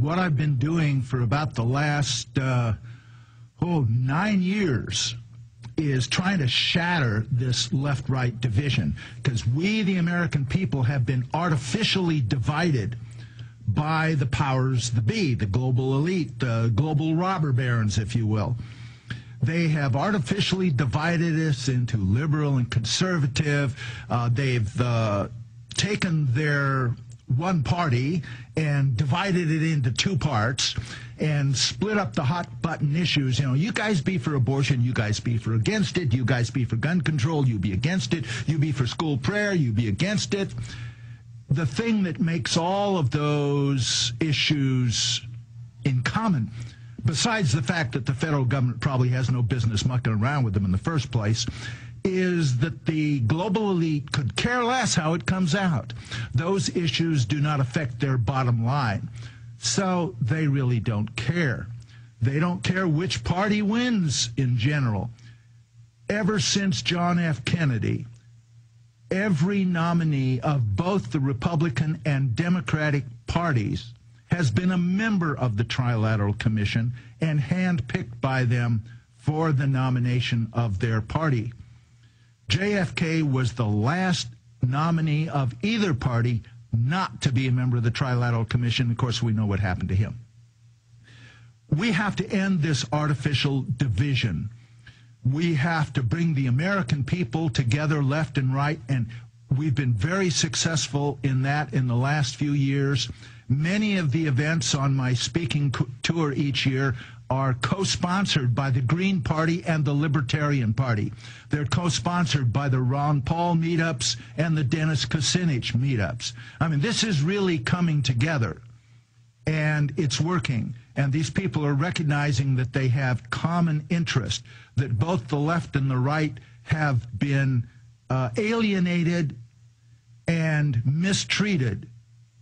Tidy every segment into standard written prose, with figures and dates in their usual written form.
what I've been doing for about the last 9 years is trying to shatter this left-right division, because we, the American people, have been artificially divided by the powers that be, the global elite, the global robber barons, if you will. They have artificially divided us into liberal and conservative. They've taken their one party and divided it into two parts and split up the hot button issues. You know, you guys be for abortion, you guys be for against it, you guys be for gun control, you be against it, you be for school prayer, you be against it. The thing that makes all of those issues in common, besides the fact that the federal government probably has no business mucking around with them in the first place, is that the global elite could care less how it comes out. Those issues do not affect their bottom line. So they really don't care. They don't care which party wins in general. Ever since John F. Kennedy, every nominee of both the Republican and Democratic parties has been a member of the Trilateral Commission and handpicked by them for the nomination of their party. JFK was the last nominee of either party not to be a member of the Trilateral Commission. Of course, we know what happened to him. We have to end this artificial division. We have to bring the American people together, left and right, and we've been very successful in that in the last few years. Many of the events on my speaking tour each year are co-sponsored by the Green Party and the Libertarian Party. They're co-sponsored by the Ron Paul meetups and the Dennis Kucinich meetups. I mean, this is really coming together, and it's working. And these people are recognizing that they have common interest, that both the left and the right have been alienated and mistreated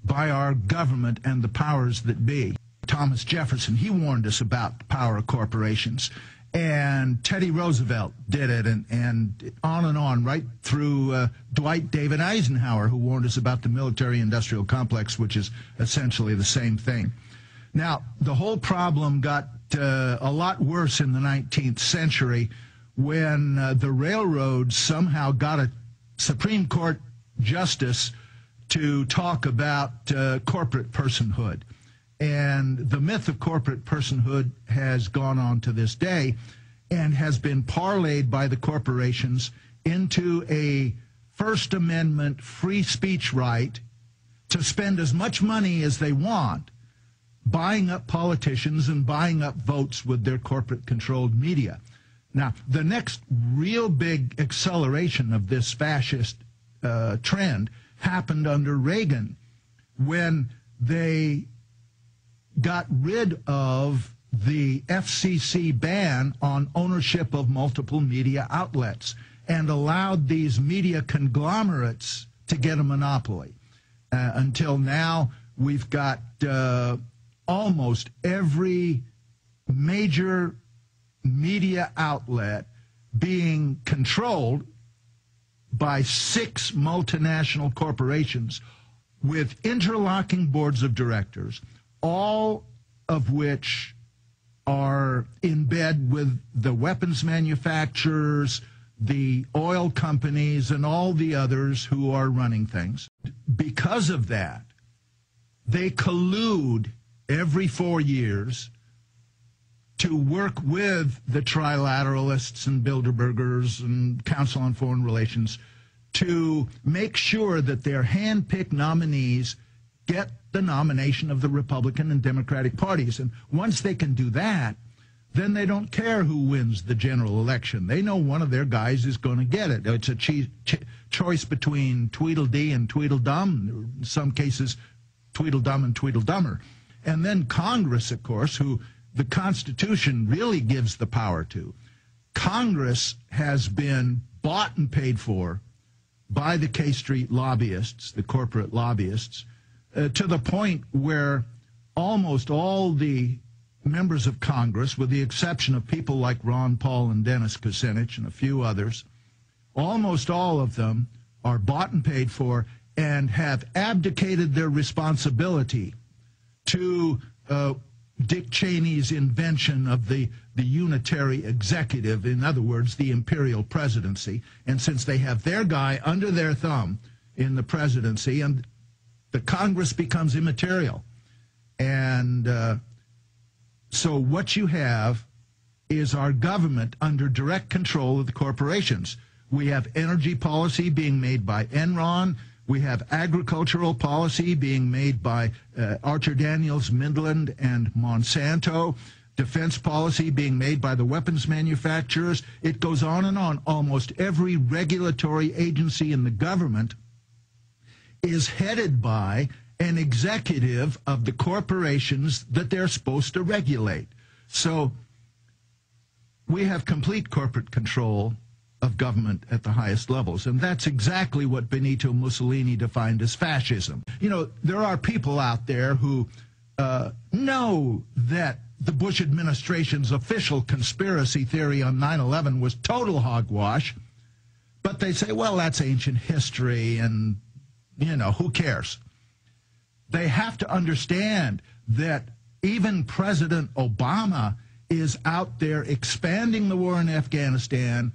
by our government and the powers that be. Thomas Jefferson, he warned us about the power of corporations. And Teddy Roosevelt did it, and on, right through Dwight David Eisenhower, who warned us about the military-industrial complex, which is essentially the same thing. Now, the whole problem got a lot worse in the 19th century when the railroads somehow got a Supreme Court justice to talk about corporate personhood. And the myth of corporate personhood has gone on to this day and has been parlayed by the corporations into a First Amendment free speech right to spend as much money as they want buying up politicians and buying up votes with their corporate-controlled media. Now, the next real big acceleration of this fascist trend happened under Reagan, when they got rid of the FCC ban on ownership of multiple media outlets and allowed these media conglomerates to get a monopoly. Until now, we've got almost every major media outlet being controlled by 6 multinational corporations with interlocking boards of directors, all of which are in bed with the weapons manufacturers, the oil companies, and all the others who are running things. Because of that, they collude every 4 years to work with the trilateralists and Bilderbergers and Council on Foreign Relations to make sure that their hand-picked nominees get the nomination of the Republican and Democratic parties. And once they can do that, then they don't care who wins the general election. They know one of their guys is going to get it. It's a choice between Tweedledee and Tweedledum, in some cases Tweedledum and Tweedledummer. And then Congress, of course, who the Constitution really gives the power to. Congress has been bought and paid for by the K Street lobbyists, the corporate lobbyists, to the point where almost all the members of Congress, with the exception of people like Ron Paul and Dennis Kucinich and a few others, almost all of them are bought and paid for and have abdicated their responsibility to Dick Cheney's invention of the unitary executive, in other words, the imperial presidency. And since they have their guy under their thumb in the presidency, and the Congress becomes immaterial. And so what you have is our government under direct control of the corporations. We have energy policy being made by Enron. We have agricultural policy being made by Archer Daniels, Midland, and Monsanto. Defense policy being made by the weapons manufacturers. It goes on and on. Almost every regulatory agency in the government is headed by an executive of the corporations that they're supposed to regulate. So we have complete corporate control of government at the highest levels. And that's exactly what Benito Mussolini defined as fascism. You know, there are people out there who know that the Bush administration's official conspiracy theory on 9/11 was total hogwash, but they say, well, that's ancient history and, you know, who cares? They have to understand that even President Obama is out there expanding the war in Afghanistan,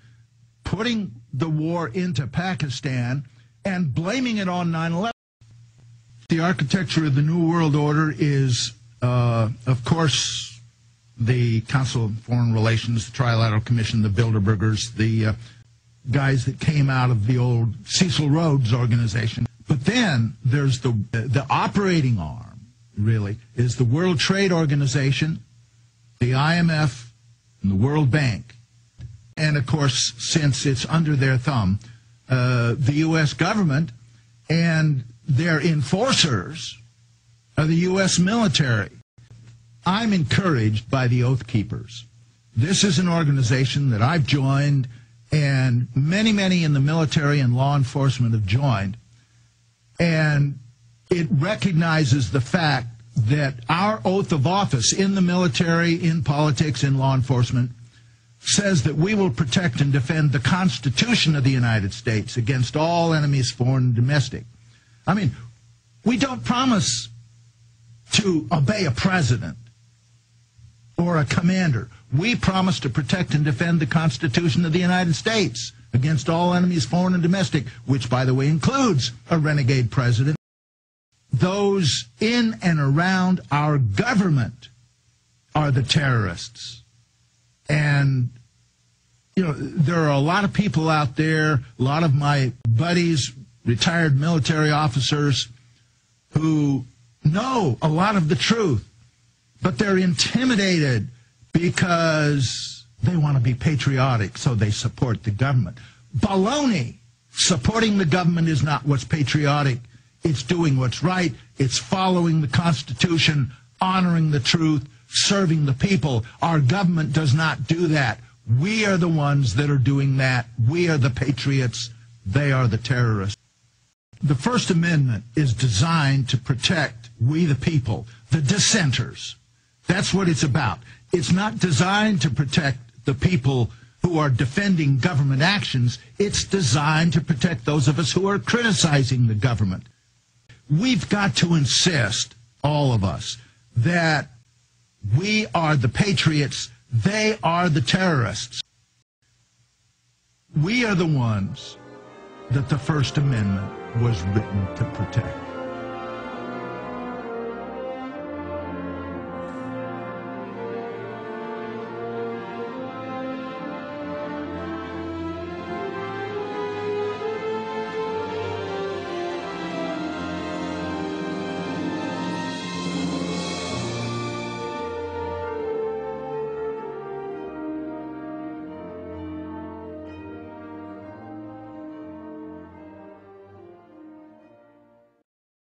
putting the war into Pakistan, and blaming it on 9/11. The architecture of the New World Order is, of course, the Council of Foreign Relations, the Trilateral Commission, the Bilderbergers, the guys that came out of the old Cecil Rhodes organization. But then there's the operating arm, really, is the World Trade Organization, the IMF, and the World Bank. And, of course, since it's under their thumb, the U.S. government and their enforcers are the U.S. military. I'm encouraged by the Oath Keepers. This is an organization that I've joined, and many, many in the military and law enforcement have joined. And it recognizes the fact that our oath of office in the military, in politics, in law enforcement, says that we will protect and defend the Constitution of the United States against all enemies, foreign and domestic. I mean, we don't promise to obey a president or a commander. We promise to protect and defend the Constitution of the United States against all enemies, foreign and domestic, which, by the way, includes a renegade president. Those in and around our government are the terrorists. And, you know, there are a lot of people out there, a lot of my buddies, retired military officers, who know a lot of the truth, but they're intimidated because they want to be patriotic, so they support the government. Baloney! Supporting the government is not what's patriotic. It's doing what's right. It's following the Constitution, honoring the truth, serving the people. Our government does not do that. We are the ones that are doing that. We are the patriots. They are the terrorists. The First Amendment is designed to protect we the people, the dissenters. That's what it's about. It's not designed to protect the people who are defending government actions. It's designed to protect those of us who are criticizing the government. We've got to insist, all of us, that we are the patriots. They are the terrorists. We are the ones that the First Amendment was written to protect.